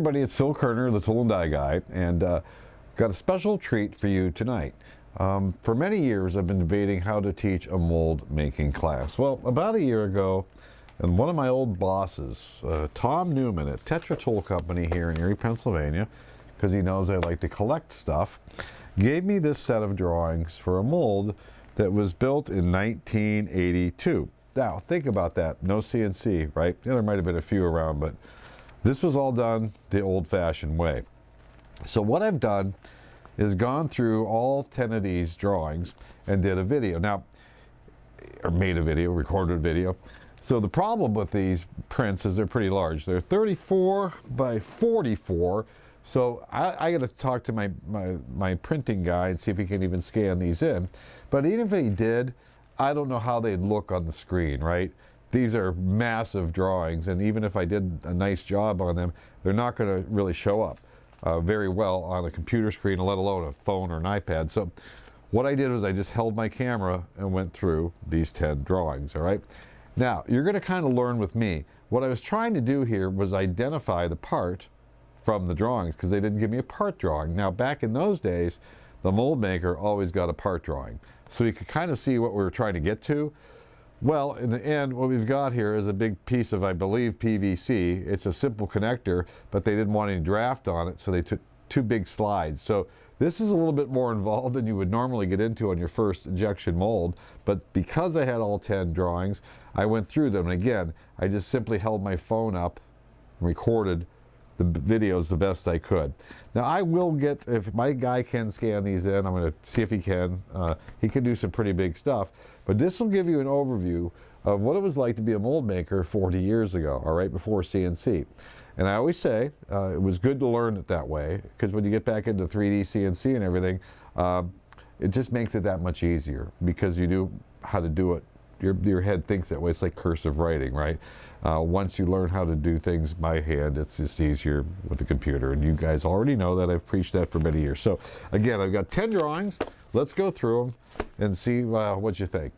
everybody, it's Phil Kerner, the Tool and Die Guy, and got a special treat for you tonight. For many years I've been debating how to teach a mold making class. Well, about a year ago, and one of my old bosses, Tom Newman at Tetra Tool Company here in Erie, Pennsylvania, because he knows I like to collect stuff, gave me this set of drawings for a mold that was built in 1982. Now, think about that. No CNC, right? Yeah, there might have been a few around, but this was all done the old-fashioned way. So what I've done is gone through all 10 of these drawings and did a video. Now, or made a video, recorded a video. So the problem with these prints is they're pretty large. They're 34 by 44. So I got to talk to my printing guy and see if he can even scan these in. But even if he did, I don't know how they'd look on the screen, right? These are massive drawings, and even if I did a nice job on them, they're not going to really show up very well on a computer screen, let alone a phone or an iPad. So what I did was I just held my camera and went through these 10 drawings, all right? Now, you're going to kind of learn with me. What I was trying to do here was identify the part from the drawings, because they didn't give me a part drawing. Now, back in those days, the mold maker always got a part drawing. So you could kind of see what we were trying to get to. Well, in the end, what we've got here is a big piece of, I believe, PVC. It's a simple connector, but they didn't want any draft on it, so they took 2 big slides. So this is a little bit more involved than you would normally get into on your first injection mold, but because I had all 10 drawings, I went through them. And again, I just simply held my phone up and recorded the videos the best I could. Now I will get, if my guy can scan these in, I'm going to see if he can. He can do some pretty big stuff, but this will give you an overview of what it was like to be a mold maker 40 years ago, all right, before CNC. And I always say it was good to learn it that way, because when you get back into 3D CNC and everything, it just makes it that much easier, because you knew how to do it. Your head thinks that way. It's like cursive writing, right? Once you learn how to do things by hand, it's just easier with the computer. And you guys already know that. I've preached that for many years. So again, I've got 10 drawings. Let's go through them and see what you think.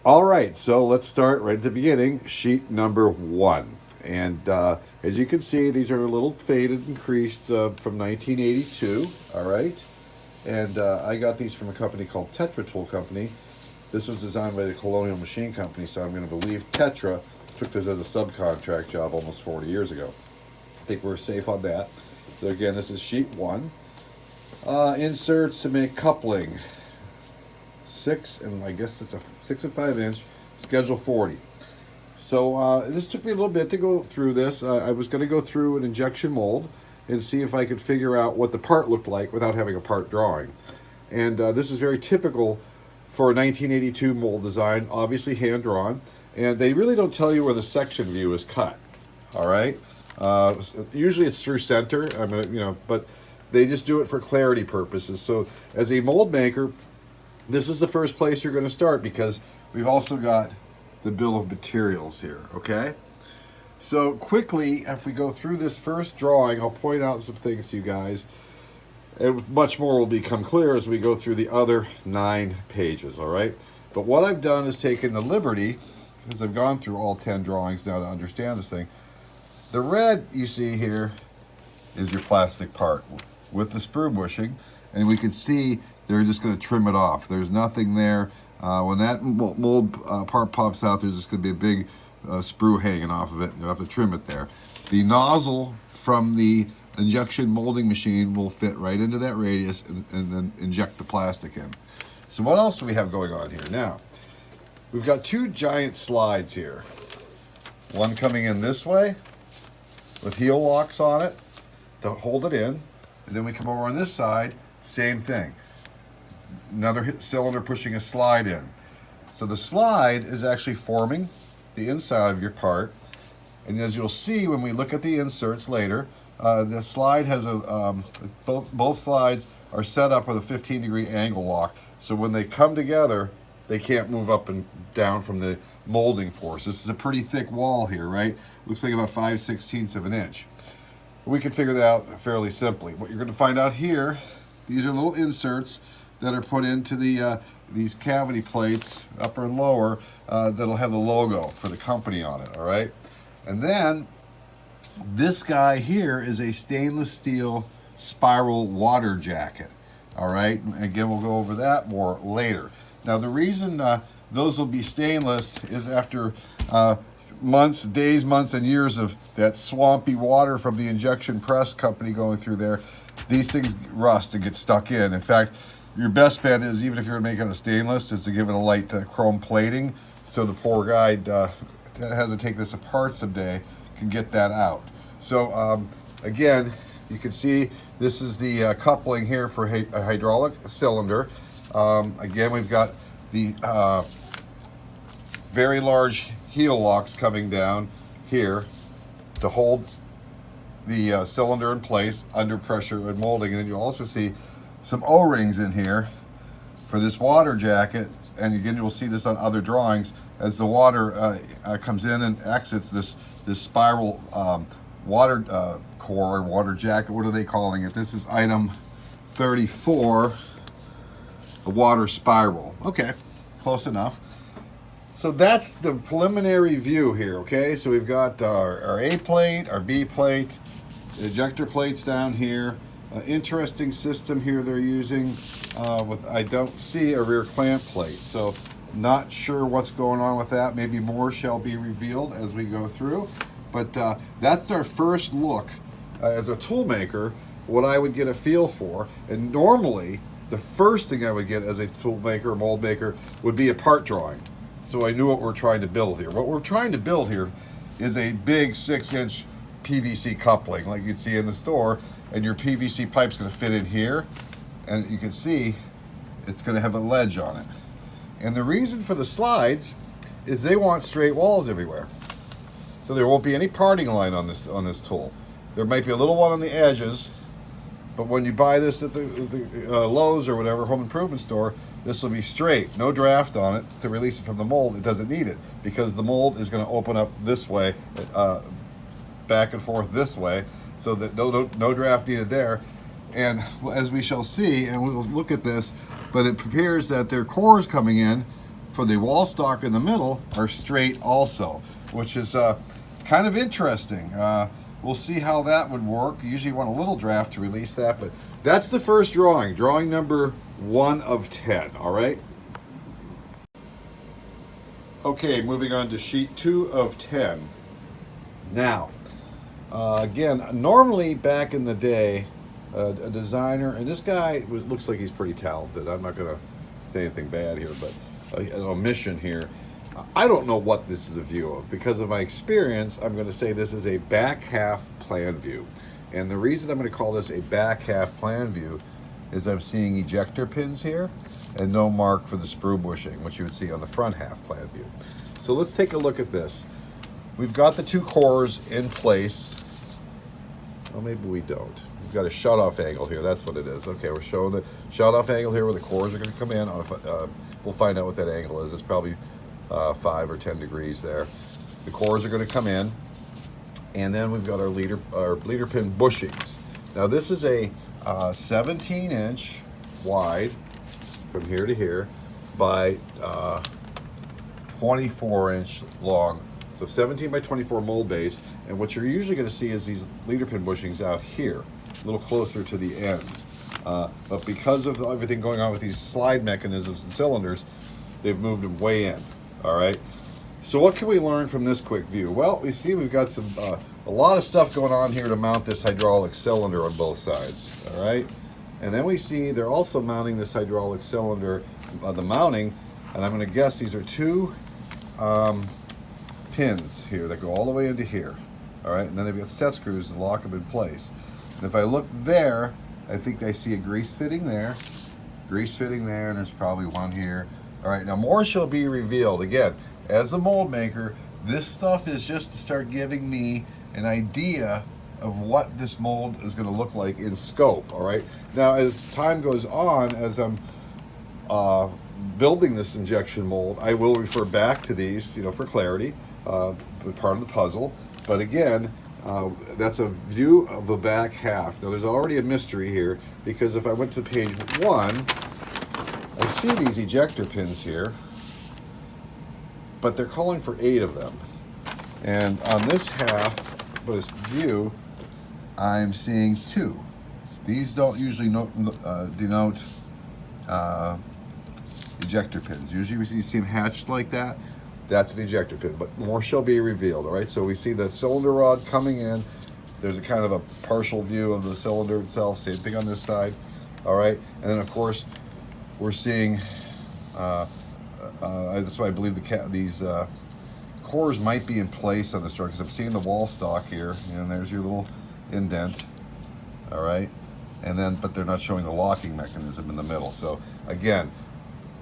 All right, so let's start right at the beginning, sheet number 1. And as you can see, these are a little faded and creased from 1982, all right? And I got these from a company called Tetra Tool Company. This was designed by the Colonial Machine Company, so I'm going to believe Tetra took this as a subcontract job almost 40 years ago. I think we're safe on that. So again, this is sheet 1. Inserts to make coupling. 6, and I guess it's a 6 and 5 inch, schedule 40. So this took me a little bit to go through this. I was going to go through an injection mold and see if I could figure out what the part looked like without having a part drawing. And this is very typical for a 1982 mold design, obviously hand-drawn, and they really don't tell you where the section view is cut, all right? Usually it's through center, but they just do it for clarity purposes. So as a mold maker, this is the first place you're going to start, because we've also got the bill of materials here, okay? So quickly, if we go through this first drawing, I'll point out some things to you guys. And much more will become clear as we go through the other 9 pages, all right? But what I've done is taken the liberty, because I've gone through all 10 drawings now to understand this thing. The red you see here is your plastic part with the sprue bushing, and we can see they're just going to trim it off. There's nothing there. When that mold part pops out, there's just going to be a big sprue hanging off of it, and you'll have to trim it there. The nozzle from the injection molding machine will fit right into that radius and then inject the plastic in. So what else do we have going on here? Now, we've got 2 giant slides here. One coming in this way with heel locks on it to hold it in. And then we come over on this side, same thing. Another cylinder pushing a slide in. So the slide is actually forming the inside of your part. And as you'll see when we look at the inserts later, the slide has a, both slides are set up with a 15-degree angle lock. So when they come together, they can't move up and down from the molding force. This is a pretty thick wall here, right? Looks like about 5/16 of an inch. We can figure that out fairly simply. What you're going to find out here, these are little inserts that are put into the these cavity plates, upper and lower, that'll have the logo for the company on it, all right? And then This guy here is a stainless steel spiral water jacket. All right, and again, we'll go over that more later. Now, the reason those will be stainless is after days, months, and years of that swampy water from the injection press company going through there, these things rust and get stuck in. In fact, your best bet is, even if you're making a stainless, is to give it a light chrome plating, so the poor guy that has to take this apart someday can get that out. So again, you can see this is the coupling here for a hydraulic cylinder. Again, we've got the very large heel locks coming down here to hold the cylinder in place under pressure and molding. And then you'll also see some O-rings in here for this water jacket. And again, you'll see this on other drawings as the water comes in and exits this spiral water core or water jacket. What are they calling it? This is item 34, the water spiral. Okay, close enough. So that's the preliminary view here, okay? So we've got our A plate, our B plate, the ejector plates down here. Interesting system here they're using with, I don't see a rear clamp plate. So not sure what's going on with that. Maybe more shall be revealed as we go through. But that's our first look as a tool maker, what I would get a feel for. And normally, the first thing I would get as a tool maker or mold maker would be a part drawing. So I knew what we're trying to build here. What we're trying to build here is a big 6-inch PVC coupling like you'd see in the store, and your PVC pipe's going to fit in here, and you can see it's going to have a ledge on it. And the reason for the slides is they want straight walls everywhere. So there won't be any parting line on this tool. There might be a little one on the edges, but when you buy this at the Lowe's or whatever home improvement store, this will be straight, no draft on it to release it from the mold. It doesn't need it because the mold is going to open up this way, back and forth this way, so that no draft needed there. And as we shall see, and we'll look at this, but it appears that their cores coming in for the wall stock in the middle are straight also, which is kind of interesting. We'll see how that would work. You usually want a little draft to release that, but that's the first drawing number 1 of 10, all right? Okay, moving on to sheet 2 of 10. Now, again, normally back in the day, a designer, and this guy looks like he's pretty talented. I'm not going to say anything bad here, but an omission here. I don't know what this is a view of. Because of my experience, I'm going to say this is a back half plan view. And the reason I'm going to call this a back half plan view is I'm seeing ejector pins here and no mark for the sprue bushing, which you would see on the front half plan view. So let's take a look at this. We've got the 2 cores in place. Well, maybe we don't. We've got a shut-off angle here. That's what it is. Okay, we're showing the shut-off angle here where the cores are going to come in. We'll find out what that angle is. It's probably 5 or 10 degrees there. The cores are going to come in, and then we've got our leader pin bushings. Now this is a 17-inch wide from here to here by 24-inch long. So 17 by 24 mold base, and what you're usually going to see is these leader pin bushings out here, a little closer to the ends. But because of everything going on with these slide mechanisms and cylinders, they've moved them way in. All right. So what can we learn from this quick view? Well, we see we've got a lot of stuff going on here to mount this hydraulic cylinder on both sides. All right. And then we see they're also mounting this hydraulic cylinder, the mounting, and I'm going to guess these are 2 pins here that go all the way into here. All right. And then they've got set screws to lock them in place. And if I look there, I think I see a grease fitting there, and there's probably one here. All right, now more shall be revealed. Again, as a mold maker, this stuff is just to start giving me an idea of what this mold is going to look like in scope. All right. Now, as time goes on, as I'm building this injection mold, I will refer back to these, for clarity, part of the puzzle. But again, that's a view of the back half. Now, there's already a mystery here, because if I went to page 1, I see these ejector pins here, but they're calling for 8 of them. And on this half, this view, I'm seeing two. These don't usually denote ejector pins. Usually you see them hatched like that. That's an ejector pin, but more shall be revealed. All right, so we see the cylinder rod coming in. There's a kind of a partial view of the cylinder itself. Same thing on this side. All right, and then of course we're seeing. That's why I believe these cores might be in place on this drawing, because I'm seeing the wall stock here, and there's your little indent. All right, and then but they're not showing the locking mechanism in the middle. So again,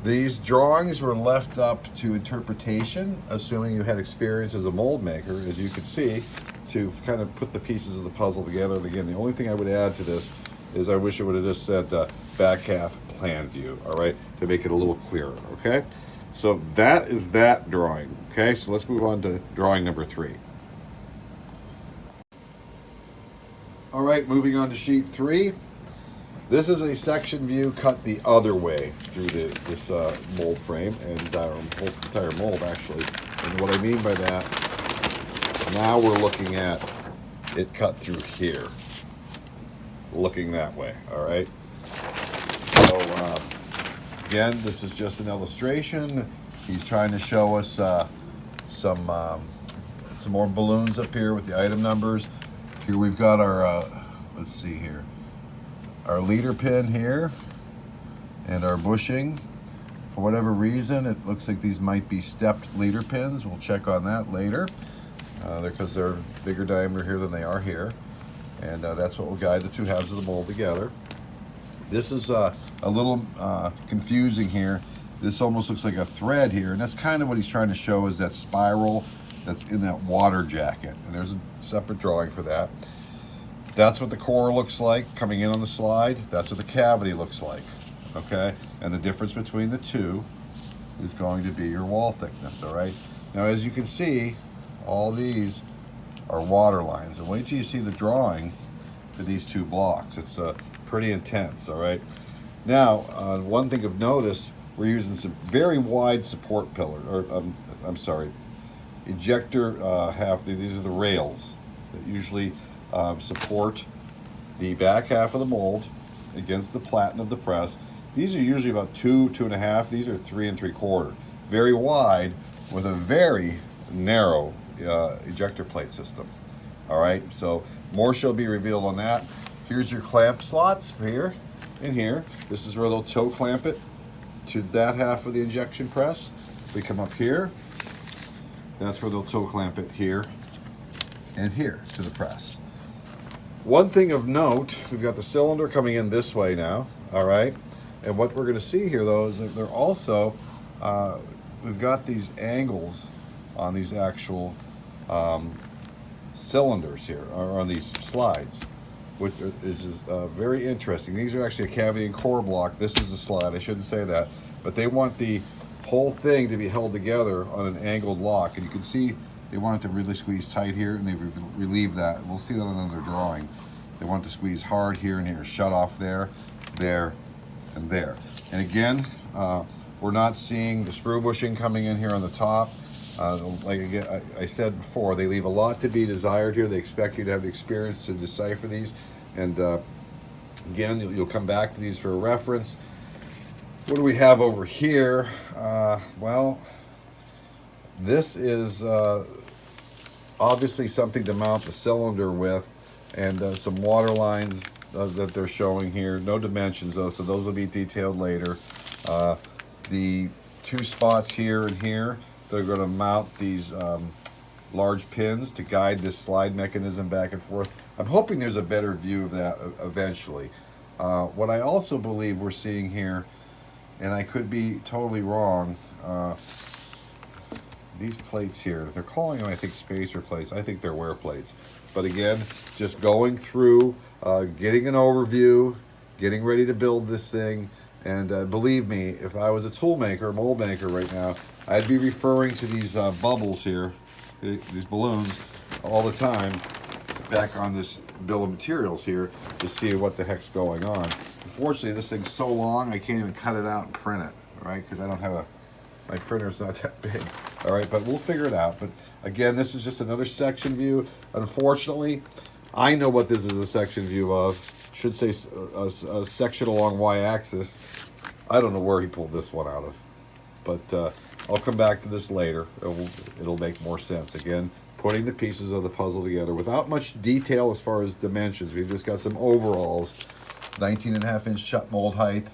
these drawings were left up to interpretation, assuming you had experience as a mold maker, as you could see, to kind of put the pieces of the puzzle together. And again, the only thing I would add to this is I wish it would have just said back half plan view, all right, to make it a little clearer, okay? So that is that drawing, okay? So let's move on to drawing number 3. All right, moving on to sheet 3. This is a section view cut the other way through this mold frame, and entire mold actually. And what I mean by that, now we're looking at it cut through here, looking that way, all right? So again, this is just an illustration. He's trying to show us some more balloons up here with the item numbers. Here we've got our, let's see here, our leader pin here and our bushing. For whatever reason, it looks like these might be stepped leader pins. We'll check on that later because they're bigger diameter here than they are here. And that's what will guide the two halves of the mold together. This is a little confusing here. This almost looks like a thread here, and that's kind of what he's trying to show, is that spiral that's in that water jacket. And there's a separate drawing for that. That's what the core looks like coming in on the slide. That's what the cavity looks like, okay? And the difference between the two is going to be your wall thickness, all right? Now, as you can see, all these are water lines. And wait till you see the drawing for these two blocks. It's pretty intense, all right? Now, one thing of notice, we're using some very wide support pillar, or I'm sorry, ejector half. These are the rails that usually support the back half of the mold against the platen of the press. These are usually about 2.5. These are 3 3/4. Very wide with a very narrow ejector plate system. All right, so more shall be revealed on that. Here's your clamp slots for here and here. This is where they'll toe clamp it to that half of the injection press. We come up here. That's where they'll toe clamp it here and here to the press. One thing of note, we've got the cylinder coming in this way now, all right? And what we're gonna see here though is that they're also, we've got these angles on these actual cylinders here, or on these slides, which is very interesting. These are actually a cavity and core block. This is a slide, I shouldn't say that, but they want the whole thing to be held together on an angled lock. And you can see they want it to really squeeze tight here, and they've relieved that. We'll see that on another drawing. They want it to squeeze hard here and here, shut off there, there, and there. And again, we're not seeing the sprue bushing coming in here on the top. Like again, I said before, they leave a lot to be desired here. They expect you to have the experience to decipher these. And again, you'll come back to these for a reference. What do we have over here? Well, this is obviously something to mount the cylinder with, and some water lines that they're showing here. No dimensions though, so those will be detailed later. The two spots here and here, they're going to mount these large pins to guide this slide mechanism back and forth. I'm hoping there's a better view of that eventually. What I also believe we're seeing here, and I could be totally wrong, these plates here, they're calling them, I think, spacer plates. I think they're wear plates. But again, just going through, getting an overview, getting ready to build this thing. And believe me, if I was a tool maker, a mold maker right now, I'd be referring to these bubbles here, these balloons, all the time, back on this bill of materials here to see what the heck's going on. Unfortunately, this thing's so long, I can't even cut it out and print it, right? Because I don't have my printer's not that big. All right, but we'll figure it out. But again, this is just another section view. Unfortunately, I know what this is a section view of. Should say a section along y-axis. I don't know where he pulled this one out of, but I'll come back to this later. It'll make more sense. Again, putting the pieces of the puzzle together without much detail as far as dimensions. We've just got some overalls, 19.5-inch shut mold height,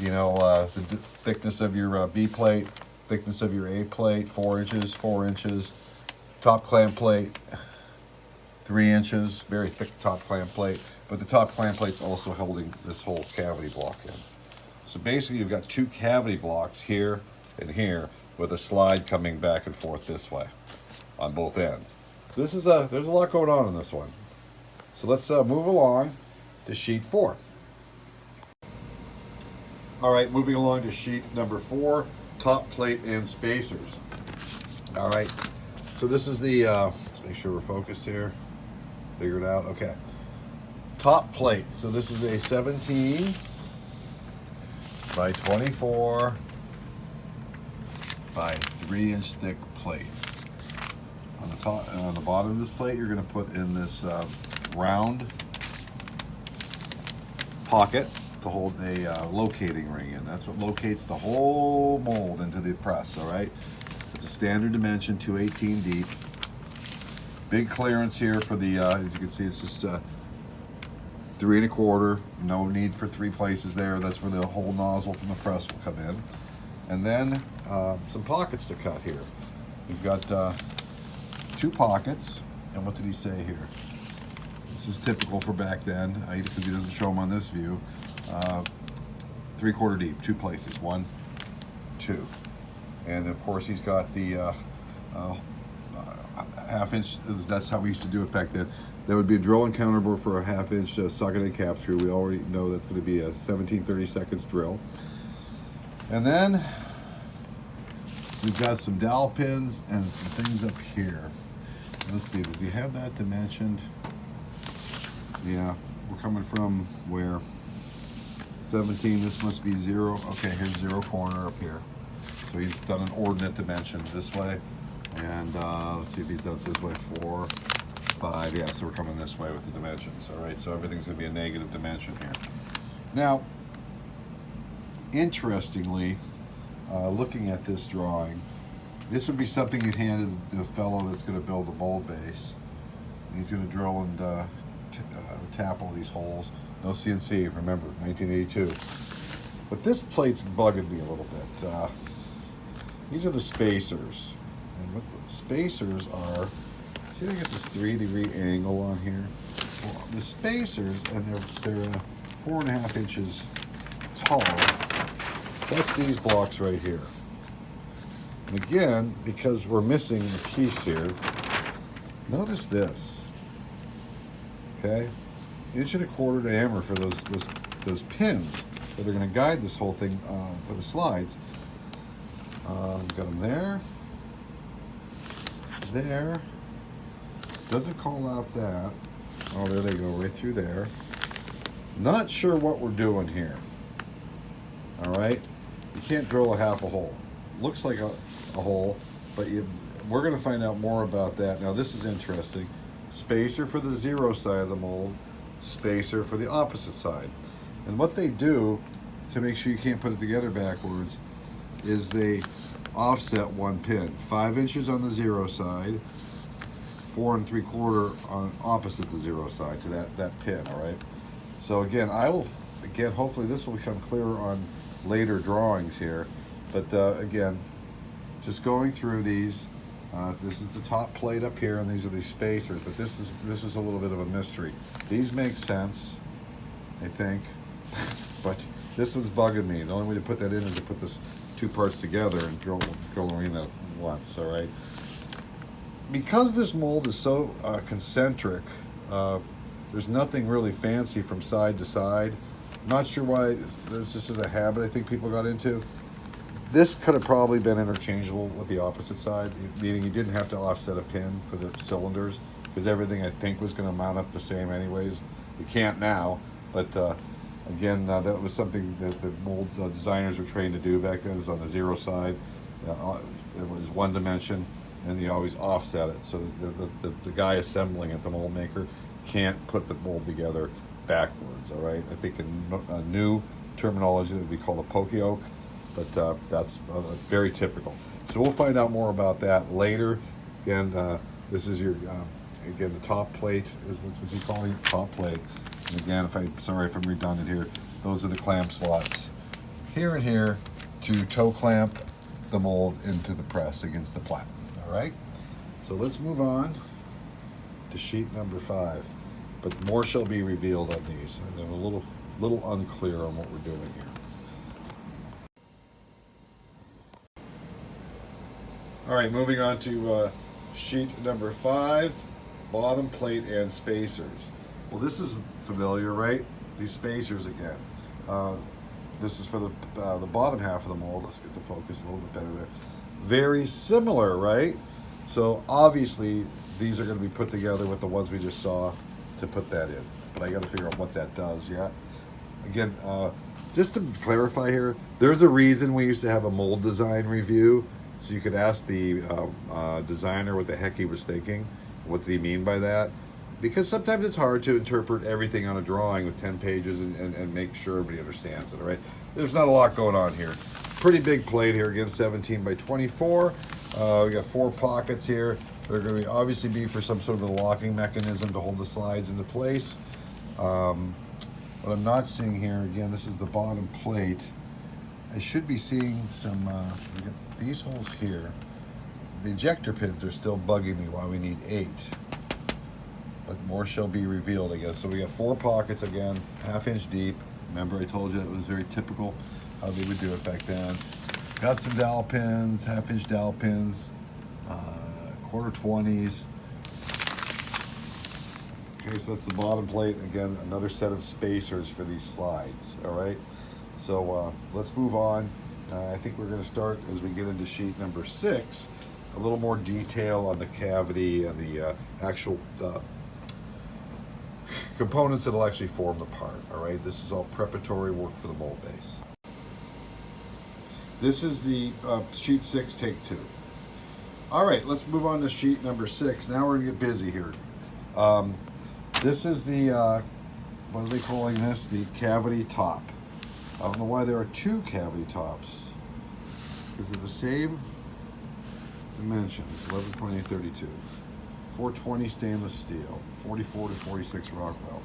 you know, the thickness of your B plate, thickness of your A plate, 4 inches, 4 inches, top clamp plate, 3 inches, very thick top clamp plate, but the top clamp plate's also holding this whole cavity block in. So basically you've got 2 cavity blocks here and here with a slide coming back and forth this way on both ends. So this is there's a lot going on in this one. So let's move along to sheet 4. All right, moving along to sheet number 4, top plate and spacers. All right, so this is the, let's make sure we're focused here. Figure it out, okay. Top plate, so this is a 17 by 24 by 3-inch thick plate. On the top and on the bottom of this plate, you're going to put in this round pocket to hold a locating ring in. That's what locates the whole mold into the press. All right, it's a standard dimension, 218 deep. Big clearance here for the. As you can see, it's just 3 1/4. No need for 3 places there. That's where the whole nozzle from the press will come in. And then some pockets to cut here. We've got 2 pockets. And what did he say here? This is typical for back then, because he doesn't show them on this view. 3/4 deep, 2 places, 1, 2. And of course he's got the 1/2 inch, that's how we used to do it back then. That would be a drill and counterbore for a 1/2 inch socketed cap screw. We already know that's going to be a 17/32 drill. And then we've got some dowel pins and some things up here. Let's see, does he have that dimensioned? Yeah, we're coming from where? 17, this must be 0. Okay, here's 0 corner up here. So he's done an ordinate dimension this way. And let's see if he's done it this way, 4, 5. Yeah, so we're coming this way with the dimensions. All right, so everything's going to be a negative dimension here. Now, interestingly, looking at this drawing, this would be something you'd hand to the fellow that's going to build the mold base. And he's going to drill and tap all these holes. No CNC, remember, 1982. But this plate's bugging me a little bit. These are the spacers. And what spacers are, see they got this 3-degree angle on here? Well, the spacers, and they're 4.5 inches tall. That's these blocks right here. And again, because we're missing a piece here, notice this. Okay, 1.25 diameter for those pins that are going to guide this whole thing for the slides. Got them there. There. Doesn't call out that. Oh, there they go, right through there. Not sure what we're doing here. All right, you can't drill a 1/2 hole. Looks like a hole, but we're going to find out more about that. Now, this is interesting. Spacer for the 0 side of the mold, spacer for the opposite side. And what they do to make sure you can't put it together backwards is they offset 1 pin. 5 inches on the 0 side, 4 3/4 on opposite the 0 side to that pin. All right. So again, hopefully this will become clearer on later drawings here. But again, just going through these. This is the top plate up here, and these are the spacers. But this is a little bit of a mystery. These make sense, I think, but this one's bugging me. The only way to put that in is to put this 2 parts together and drill them in at once. All right. Because this mold is so concentric, there's nothing really fancy from side to side. Not sure why this is a habit I think people got into. This could have probably been interchangeable with the opposite side, meaning you didn't have to offset a pin for the cylinders, because everything I think was going to mount up the same anyways. You can't now, but again, that was something that the mold designers were trained to do back then, is on the 0 side. it was one dimension, and you always offset it. So the guy assembling it, the mold maker, can't put the mold together backwards. All right. I think in a new terminology it would be called a poka-yoke, but that's very typical. So we'll find out more about that later. Again, this is your again the top plate is what's he calling it? Top plate. And again, sorry if I'm redundant here, those are the clamp slots here and here to toe clamp the mold into the press against the plat. All right. So let's move on to sheet number 5. But more shall be revealed on these. I'm a little unclear on what we're doing here. All right, moving on to sheet number 5, bottom plate and spacers. Well, this is familiar, right? These spacers again. This is for the bottom half of the mold. Let's get the focus a little bit better there. Very similar, right? So obviously these are going to be put together with the ones we just saw to put that in. But I got to figure out what that does, yeah? Again, just to clarify here, there's a reason we used to have a mold design review, so you could ask the designer what the heck he was thinking. What did he mean by that? Because sometimes it's hard to interpret everything on a drawing with 10 pages and make sure everybody understands it, all right? There's not a lot going on here. Pretty big plate here, again, 17 by 24. We got 4 pockets here. They're going to obviously be for some sort of a locking mechanism to hold the slides into place. What I'm not seeing here, again, this is the bottom plate. I should be seeing some, we got these holes here. The ejector pins are still bugging me why we need 8. But more shall be revealed, I guess. So we got 4 pockets again, 1/2 inch deep. Remember I told you that it was very typical how they would do it back then. Got some dowel pins, 1/2 inch dowel pins, 1/4 20s. Okay, so that's the bottom plate. Again, another set of spacers for these slides, all right? So let's move on. I think we're gonna start as we get into sheet number 6, a little more detail on the cavity and the actual components that'll actually form the part, all right? This is all preparatory work for the mold base. This is the sheet 6, take 2. All right, let's move on to sheet number 6. Now we're gonna get busy here. This is the, what are they calling this? The cavity top. I don't know why there are 2 cavity tops. Is it the same dimensions? 11.832. 420 stainless steel. 44 to 46 Rockwell.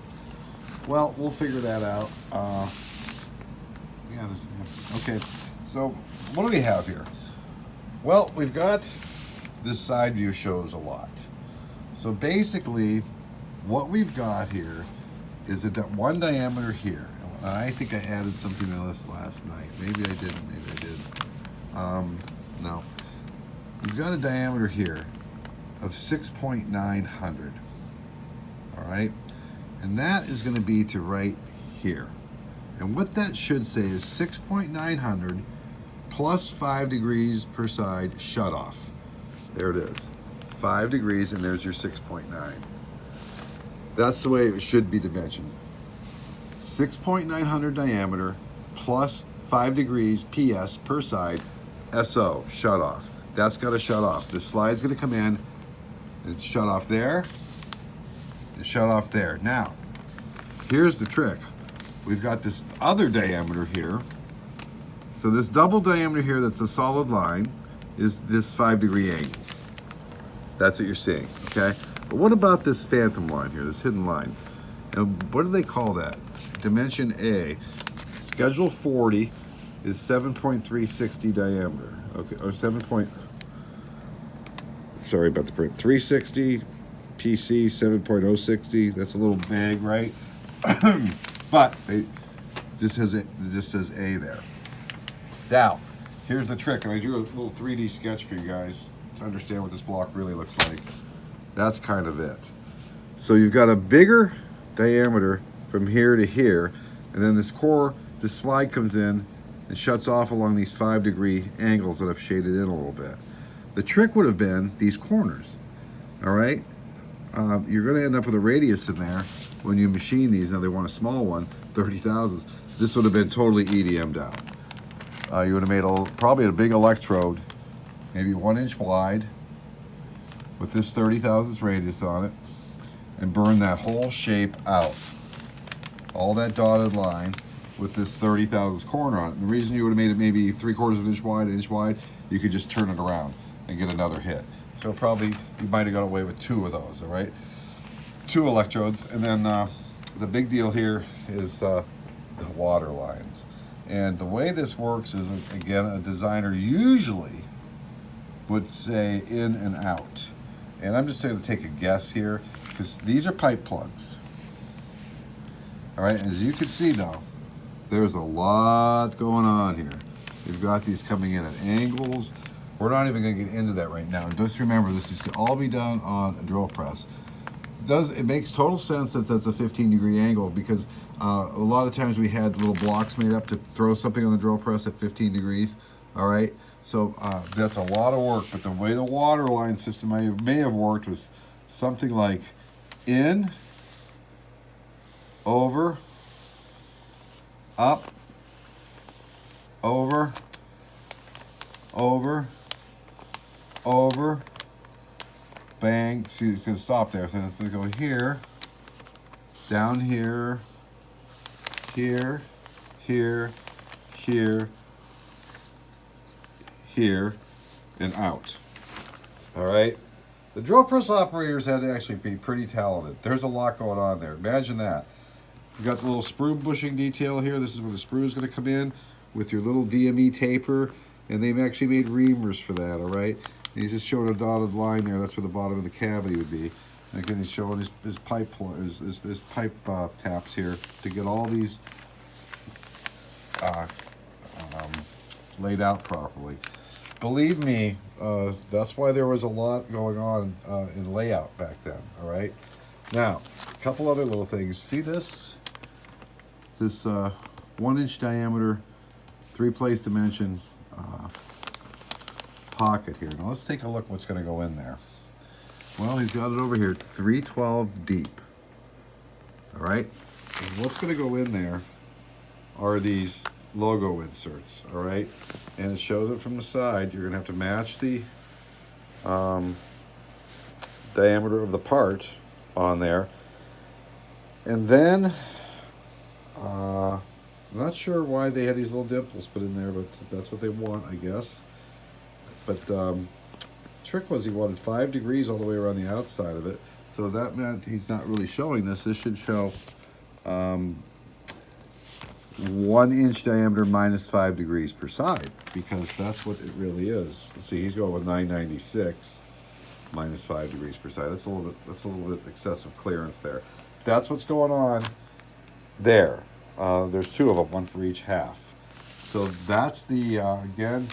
Well, we'll figure that out. Yeah, okay. So what do we have here? Well, we've got this side view shows a lot. So basically, what we've got here is one diameter here. I think I added something to this last night. Maybe I didn't, maybe I did. No. We've got a diameter here of 6.900. All right? And that is going to be to right here. And what that should say is 6.900 plus 5 degrees per side shut off. There it is. 5 degrees, and there's your 6.9. That's the way it should be dimensioned. 6.900 diameter plus 5 degrees PS per side, SO, shut off. That's got to shut off. The slide's going to come in and shut off there and shut off there. Now, here's the trick. We've got this other diameter here. So this double diameter here that's a solid line is this 5 degree angle. That's what you're seeing, okay? But what about this phantom line here, this hidden line? And what do they call that? Dimension A, schedule 40 is 7.360 diameter. Okay, or sorry about the print. 360, PC 7.060. That's a little vague, right? But this says A there. Now, here's the trick. And I drew a little 3D sketch for you guys to understand what this block really looks like. That's kind of it. So you've got a bigger diameter from here to here, and then this slide comes in and shuts off along these 5 degree angles that I've shaded in a little bit. The trick would have been these corners, all right? You're gonna end up with a radius in there when you machine these. Now they want a small one, 30 thousandths. This would have been totally EDM'd out. You would have made probably a big electrode maybe 1 inch wide with this 30 thousandths radius on it, and burn that whole shape out. All that dotted line with this 30 thousandths corner on it. And the reason you would have made it maybe 3/4 of an inch wide, 1 inch wide, you could just turn it around and get another hit. So probably you might have got away with 2 of those, all right? 2 electrodes, and then the big deal here is the water lines. And the way this works is, again, a designer usually would say in and out. And I'm just going to take a guess here, because these are pipe plugs. All right, as you can see though, there's a lot going on here. We've got these coming in at angles. We're not even going to get into that right now. Just remember, this is to all be done on a drill press. It makes total sense that that's a 15-degree angle, because a lot of times we had little blocks made up to throw something on the drill press at 15 degrees. All right, so that's a lot of work. But the way the water line system may have worked was something like in, over, up, over, over, over, bang. See, it's going to stop there. So it's going to go here, down here, here, here, here, here, and out. All right. The drill press operators had to actually be pretty talented. There's a lot going on there. Imagine that. You've got the little sprue bushing detail here. This is where the sprue is going to come in with your little DME taper. And they've actually made reamers for that, all right? And he's just showing a dotted line there. That's where the bottom of the cavity would be. And again, he's showing his pipe taps here to get all these laid out properly. Believe me, that's why there was a lot going on in layout back then, all right? Now, a couple other little things. See this? This 1 inch diameter, 3-place dimension pocket here. Now let's take a look what's going to go in there. Well, he's got it over here. It's 312 deep. All right? And what's going to go in there are these logo inserts, all right? And it shows it from the side. You're going to have to match the diameter of the part on there. And then, I'm not sure why they had these little dimples put in there, but that's what they want, I guess. But trick was he wanted 5 degrees all the way around the outside of it. So that meant he's not really showing this. This should show 1 inch diameter minus 5 degrees per side, because that's what it really is. See, he's going with 996 minus 5 degrees per side. That's a little bit excessive clearance there. That's what's going on there. There's 2 of them, 1 for each half. So that's the again,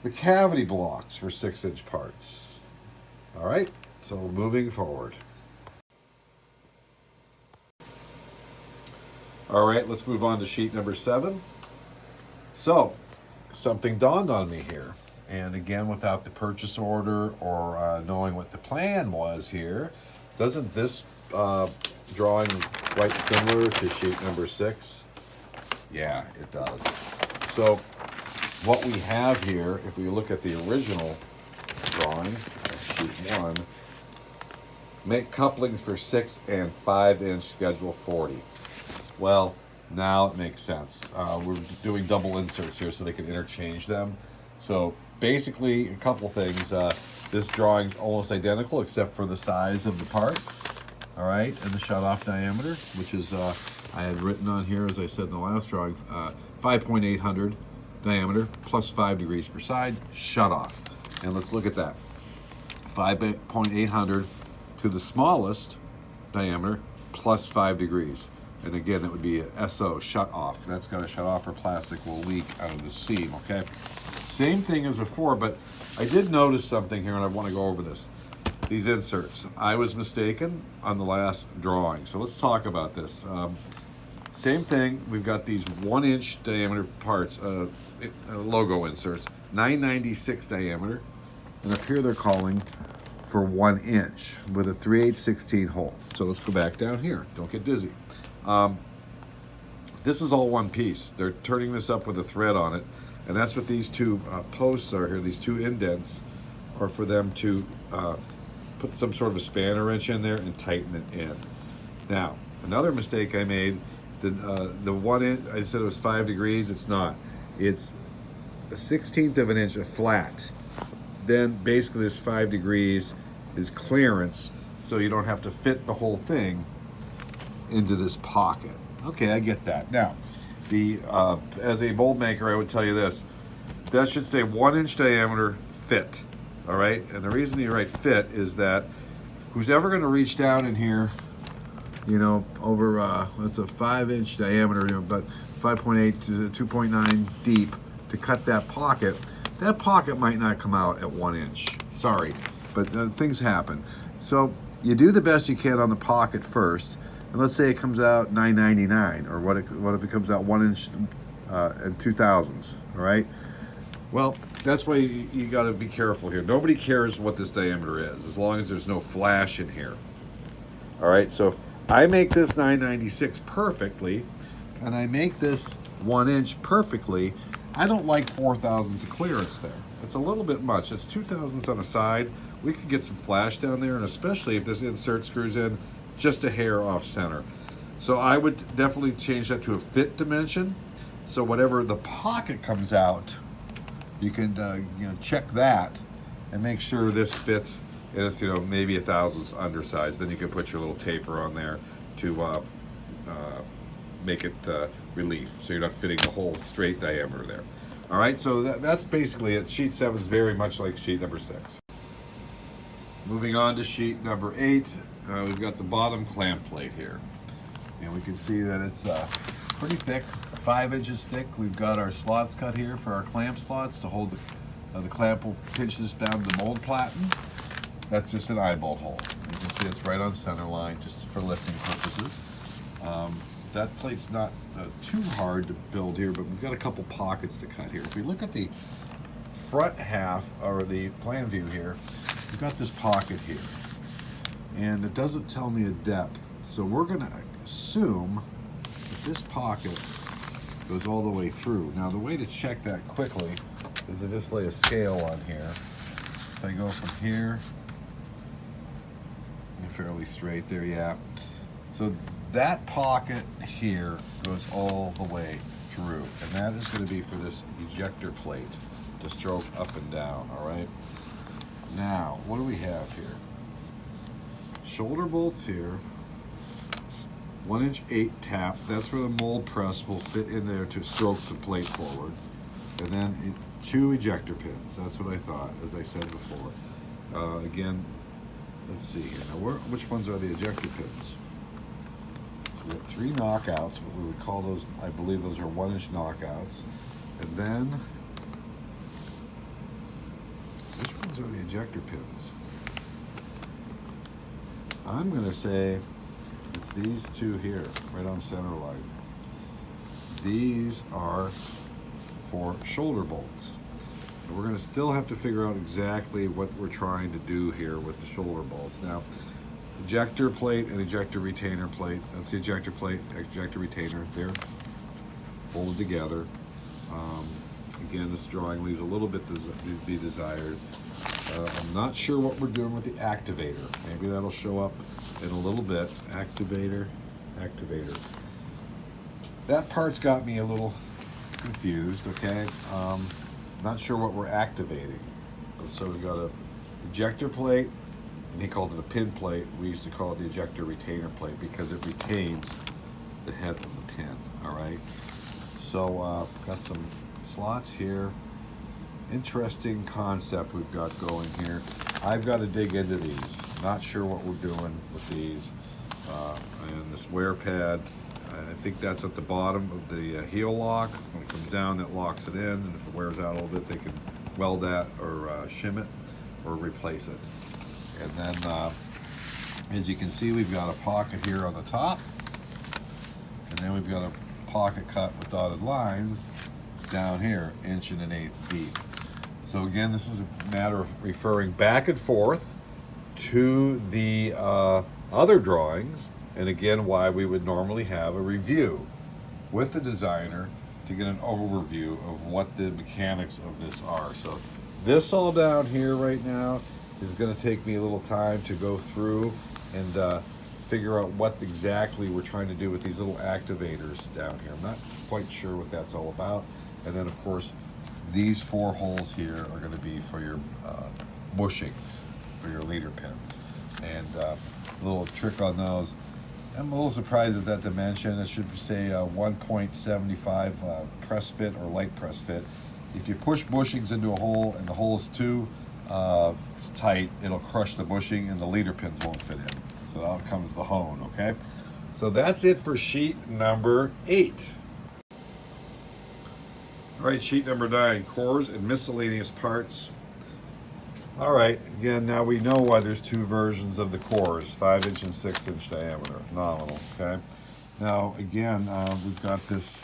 the cavity blocks for 6-inch parts. All right, so moving forward. All right, let's move on to sheet number 7. So, something dawned on me here. And again, without the purchase order or knowing what the plan was here, doesn't this drawing quite similar to sheet number 6? Yeah, it does. So, what we have here, if we look at the original drawing, sheet 1, make couplings for 6 and 5-inch schedule 40. Well, now it makes sense. We're doing double inserts here so they can interchange them. So basically, a couple things. This drawing's almost identical except for the size of the part, all right, and the shut-off diameter, which is, I had written on here, as I said in the last drawing, 5.800 diameter plus 5 degrees per side, shut-off. And let's look at that. 5.800 to the smallest diameter plus 5 degrees. And again, that would be a SO, shut off. That's got to shut off or plastic will leak out of the seam, okay? Same thing as before, but I did notice something here and I want to go over this. These inserts. I was mistaken on the last drawing. So let's talk about this. Same thing, we've got these 1-inch diameter parts, logo inserts, 996 diameter. And up here they're calling for 1 inch with a 3/8/16 hole. So let's go back down here. Don't get dizzy. This is all one piece. They're turning this up with a thread on it. And that's what these two posts are here, these two indents are for them to put some sort of a spanner wrench in there and tighten it in. Now, another mistake I made, the 1 inch, I said it was 5 degrees, it's not. It's a 1/16 of an inch of flat. Then basically there's 5 degrees is clearance, so you don't have to fit the whole thing into this pocket. Okay, I get that. Now, as a mold maker, I would tell you this. That should say 1 inch diameter fit, all right? And the reason you write fit is that who's ever gonna reach down in here, you know, over, that's a 5 inch diameter, you know, but 5.8 to 2.9 deep to cut that pocket might not come out at 1 inch. Sorry, but things happen. So you do the best you can on the pocket first, and let's say it comes out 9.99, or what if it comes out 1 inch and 2/1000ths, all right? Well, that's why you got to be careful here. Nobody cares what this diameter is, as long as there's no flash in here. All right, so if I make this 996 perfectly, and I make this 1 inch perfectly, I don't like 4/1000ths of clearance there. It's a little bit much. It's 2/1000ths on the side. We could get some flash down there, and especially if this insert screws in just a hair off center. So I would definitely change that to a fit dimension. So whatever the pocket comes out, you can check that and make sure this fits. And it's maybe 1/1000ths undersized. Then you can put your little taper on there to make it relief, so you're not fitting the whole straight diameter there. All right, so that's basically it. Sheet 7 is very much like sheet number 6. Moving on to sheet number 8, we've got the bottom clamp plate here, and we can see that it's pretty thick, 5 inches thick. We've got our slots cut here for our clamp slots to hold the clamp. Will pinch this down to the mold platen. That's just an eye bolt hole. You can see it's right on center line, just for lifting purposes. That plate's not too hard to build here, but we've got a couple pockets to cut here. If we look at the front half, or the plan view here, we've got this pocket here. And it doesn't tell me a depth, so we're gonna assume that this pocket goes all the way through. Now the way to check that quickly is to just lay a scale on here. If I go from here, fairly straight there, yeah. So that pocket here goes all the way through, and that is going to be for this ejector plate to stroke up and down, all right? Now, what do we have here? Shoulder bolts here, 1 inch 8 tap, that's where the mold press will fit in there to stroke the plate forward, and then 2 ejector pins. That's what I thought, as I said before. Again, let's see here. Now, which ones are the ejector pins? We have 3 knockouts, what we would call those, I believe those are 1 inch knockouts. And then, which ones are the ejector pins? I'm going to say it's these 2 here, right on center line. These are for shoulder bolts. And we're going to still have to figure out exactly what we're trying to do here with the shoulder bolts. Now, ejector plate and ejector retainer plate, that's the ejector plate, ejector retainer, they're folded together. Again, this drawing leaves a little bit to be desired. I'm not sure what we're doing with the activator. Maybe that'll show up in a little bit. Activator. That part's got me a little confused, okay? Not sure what we're activating. So we've got a ejector plate, and he calls it a pin plate. We used to call it the ejector retainer plate because it retains the head of the pin, all right? So got some slots here. Interesting concept we've got going here. I've got to dig into these. Not sure what we're doing with these. And this wear pad, I think that's at the bottom of the heel lock. When it comes down, that locks it in, and if it wears out a little bit, they can weld that or shim it or replace it. And then, as you can see, we've got a pocket here on the top, and then we've got a pocket cut with dotted lines down here, 1 1/8 deep. So again, this is a matter of referring back and forth to the other drawings, and again, why we would normally have a review with the designer to get an overview of what the mechanics of this are. So this all down here right now is going to take me a little time to go through and figure out what exactly we're trying to do with these little activators down here. I'm not quite sure what that's all about. And then of course, these 4 holes here are going to be for your bushings, for your leader pins. And a little trick on those. I'm a little surprised at that dimension. It should say 1.75 press fit or light press fit. If you push bushings into a hole and the hole is too tight, it'll crush the bushing and the leader pins won't fit in. So out comes the hone, okay? So that's it for sheet number 8. All right, sheet number 9, cores and miscellaneous parts. All right, again, now we know why there's 2 versions of the cores, 5-inch and 6-inch diameter, nominal, okay? Now, again, we've got this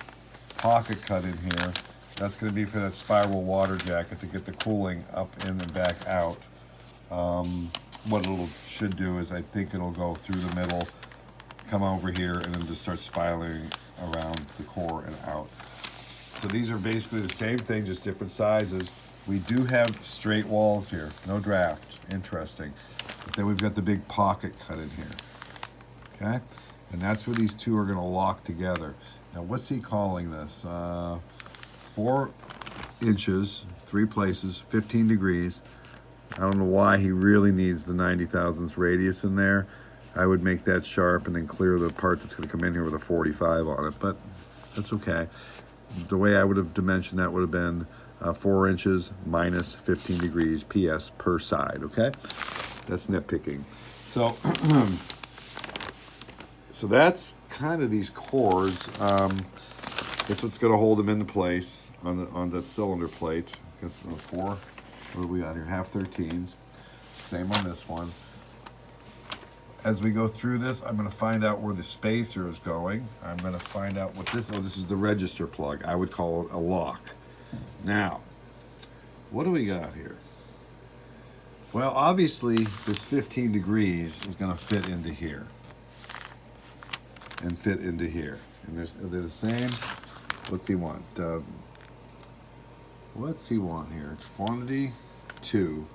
pocket cut in here. That's going to be for that spiral water jacket to get the cooling up in and back out. What it should do is I think it'll go through the middle, come over here, and then just start spiraling around the core and out. So these are basically the same thing, just different sizes. We do have straight walls here, no draft, interesting. But then we've got the big pocket cut in here, okay? And that's where these 2 are gonna lock together. Now what's he calling this? 4 inches, 3 places, 15 degrees. I don't know why he really needs the 90 thousandths radius in there. I would make that sharp and then clear the part that's gonna come in here with a 45 on it, but that's okay. The way I would have dimensioned that would have been 4 inches minus 15 degrees PS per side, okay? That's nitpicking. So, so that's kind of these cores. That's what's going to hold them into place on that cylinder plate. That's 4. What do we got here? 1/2-13s. Same on this one. As we go through this, I'm going to find out where the spacer is going. I'm going to find out what this is the register plug. I would call it a lock. Now, what do we got here? Well, obviously, this 15 degrees is going to fit into here. And fit into here. And they're the same. What's he want? What's he want here? Quantity 2.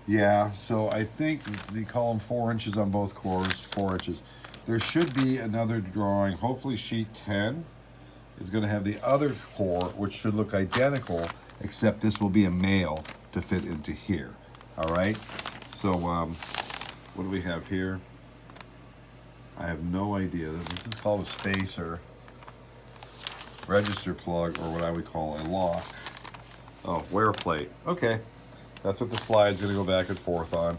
Yeah, so I think they call them 4 inches on both cores, 4 inches. There should be another drawing, hopefully sheet 10 is going to have the other core, which should look identical, except this will be a male to fit into here. All right, so what do we have here? I have no idea. This is called a spacer, register plug, or what I would call a lock. Oh, wear plate. Okay, that's what the slide's going to go back and forth on.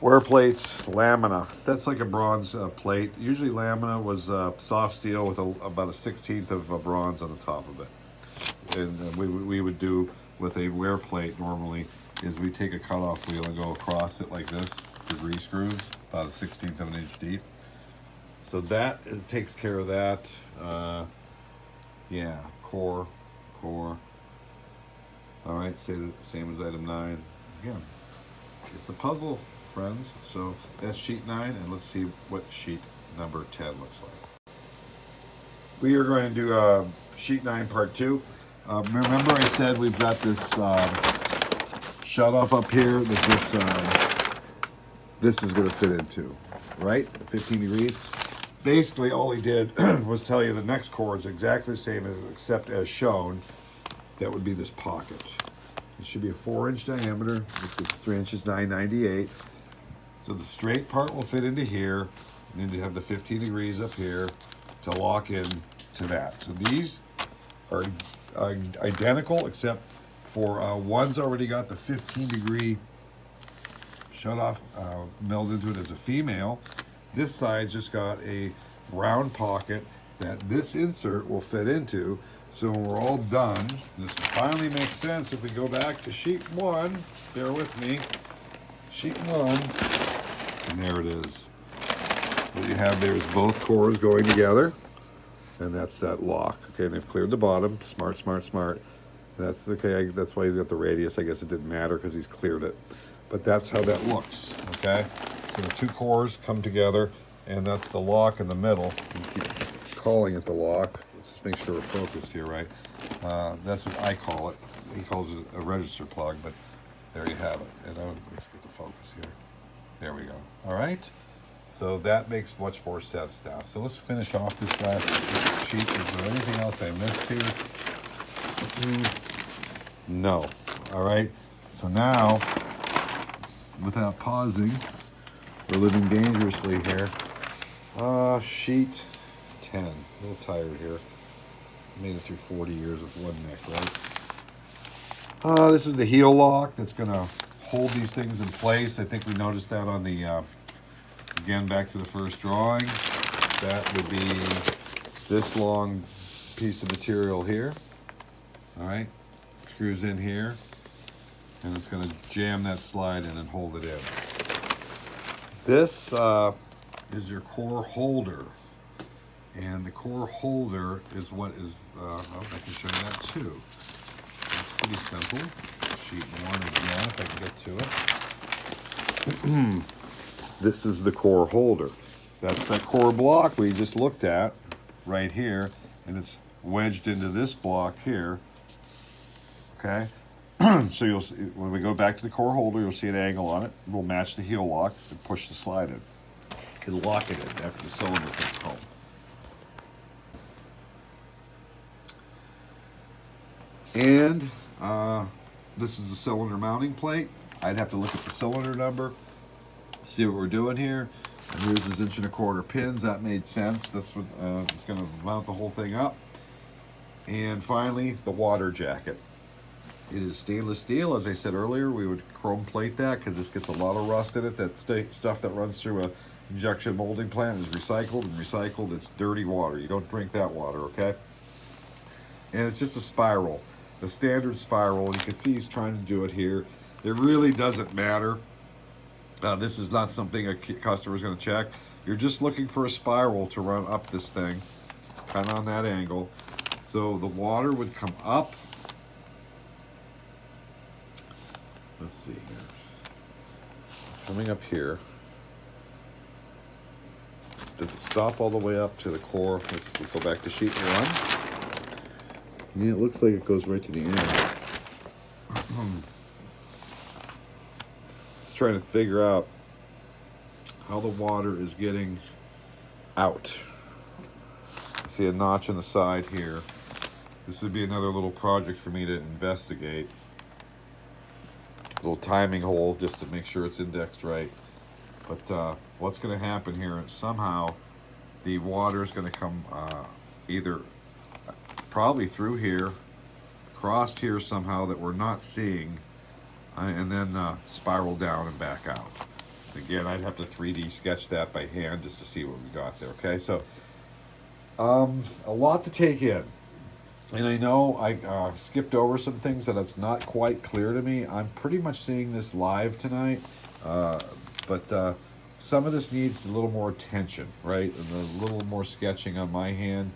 Wear plates, lamina. That's like a bronze plate. Usually lamina was soft steel with about a 1/16 of bronze on the top of it. And we would do with a wear plate normally is we take a cutoff wheel and go across it like this for grease grooves, about a 1/16 of an inch deep. So that takes care of that. Yeah, core. All right, same as item 9. Again, it's a puzzle, friends. So that's sheet 9, and let's see what sheet number 10 looks like. We are going to do sheet 9 part 2. Remember I said we've got this shut off up here that this is going to fit into, right? 15 degrees. Basically all he did was tell you the next core is exactly the same as except as shown. That would be this pocket. It should be a 4-inch diameter. This is 3 inches, 998. So the straight part will fit into here. And then you have the 15 degrees up here to lock in to that. So these are identical, except for one's already got the 15 degree shut off milled into it as a female. This side's just got a round pocket that this insert will fit into. So when we're all done, this finally makes sense if we go back to sheet 1. Bear with me. Sheet 1, and there it is. What you have there is both cores going together, and that's that lock. Okay, and they've cleared the bottom. Smart. That's okay. That's why he's got the radius. I guess it didn't matter because he's cleared it. But that's how that looks. Okay, so the 2 cores come together, and that's the lock in the middle. You keep calling it the lock. let's just make sure we're focused here, right? That's what I call it. He calls it a register plug, but there you have it. And let's get the focus here. There we go. All right. So that makes much more sense now. So let's finish off this last sheet. Is there anything else I missed here? No. All right. So now, without pausing, we're living dangerously here. Sheet 10. A little tired here. Made it through 40 years of one neck, right? This is the heel lock that's going to hold these things in place. I think we noticed that on the, again, back to the first drawing. That would be this long piece of material here. All right. Screws in here. And it's going to jam that slide in and hold it in. This is your core holder. And the core holder is what is, I can show you that too. It's pretty simple. Sheet 1 again, if I can get to it. This is the core holder. That's that core block we just looked at right here. And it's wedged into this block here. Okay. So you'll see, when we go back to the core holder, you'll see an angle on it. We'll match the heel lock and push the slide in. You can lock it in after the cylinder comes home. And this is the cylinder mounting plate. I'd have to look at the cylinder number, see what we're doing here. And here's his 1.25" pins. That made sense. That's what it's going to mount the whole thing up. And finally, the water jacket. It is stainless steel. As I said earlier, we would chrome plate that because this gets a lot of rust in it. That stuff that runs through a injection molding plant is recycled, and recycled, it's dirty water. You don't drink that water, okay? And it's just a spiral, a standard spiral. You can see he's trying to do it here. It really doesn't matter. This is not something a customer is going to check. You're just looking for a spiral to run up this thing, kind of on that angle. So the water would come up. Let's see here. It's coming up here. Does it stop all the way up to the core? Let's go back to sheet 1. Yeah, it looks like it goes right to the end. Just trying to figure out how the water is getting out. I see a notch on the side here. This would be another little project for me to investigate. Little timing hole just to make sure it's indexed right. But what's going to happen here is somehow the water is going to come either probably through here, crossed here somehow that we're not seeing, and then spiral down and back out. Again, I'd have to 3D sketch that by hand just to see what we got there. Okay, so a lot to take in. And I know I skipped over some things that it's not quite clear to me. I'm pretty much seeing this live tonight, but some of this needs a little more attention, right? And a little more sketching on my hand,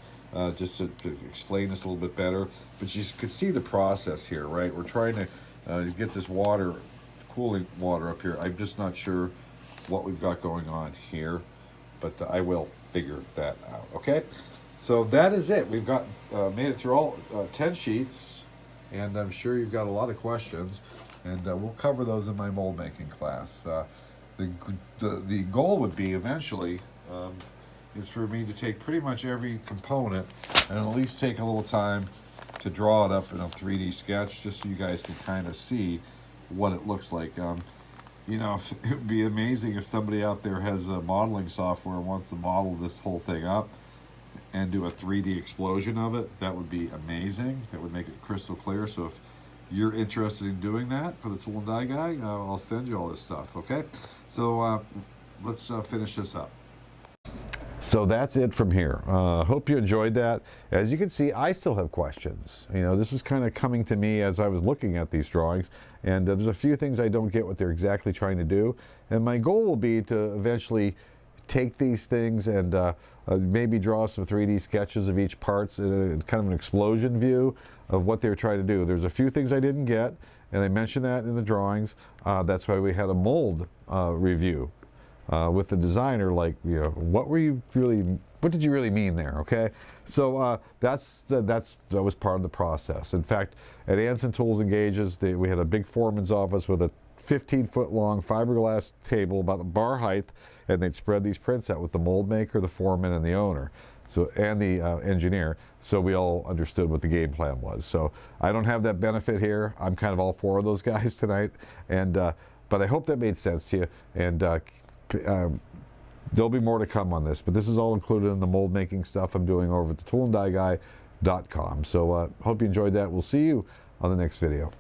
just to explain this a little bit better. But you could see the process here, right? We're trying to get this water, cooling water up here. I'm just not sure what we've got going on here, but I will figure that out, okay? So that is it. We've got made it through all 10 sheets, and I'm sure you've got a lot of questions, and we'll cover those in my mold making class. The goal would be eventually is for me to take pretty much every component and at least take a little time to draw it up in a 3D sketch, just so you guys can kind of see what it looks like. You know, it would be amazing if somebody out there has a modeling software and wants to model this whole thing up and do a 3D explosion of it. That would be amazing. That would make it crystal clear. So if you're interested in doing that for the Tool and Die Guy, I'll send you all this stuff, okay? So let's finish this up. So that's it from here. Hope you enjoyed that. As you can see, I still have questions. You know, this is kind of coming to me as I was looking at these drawings, and there's a few things I don't get what they're exactly trying to do. And my goal will be to eventually take these things and maybe draw some 3D sketches of each part, kind of an explosion view of what they're trying to do. There's a few things I didn't get, and I mentioned that in the drawings. That's why we had a mold review. with the designer, like, you know, what did you really mean there? Okay, so that was part of the process. In fact, at Anson Tools and Gauges, we had a big foreman's office with a 15-foot long fiberglass table about the bar height, and they'd spread these prints out with the mold maker, the foreman, and the owner, so, and the engineer, so we all understood what the game plan was. So I don't have that benefit here. I'm kind of all four of those guys tonight, and but I hope that made sense to you, and there'll be more to come on this, but this is all included in the mold making stuff I'm doing over at the toolandieguy.com. So hope you enjoyed that. We'll see you on the next video.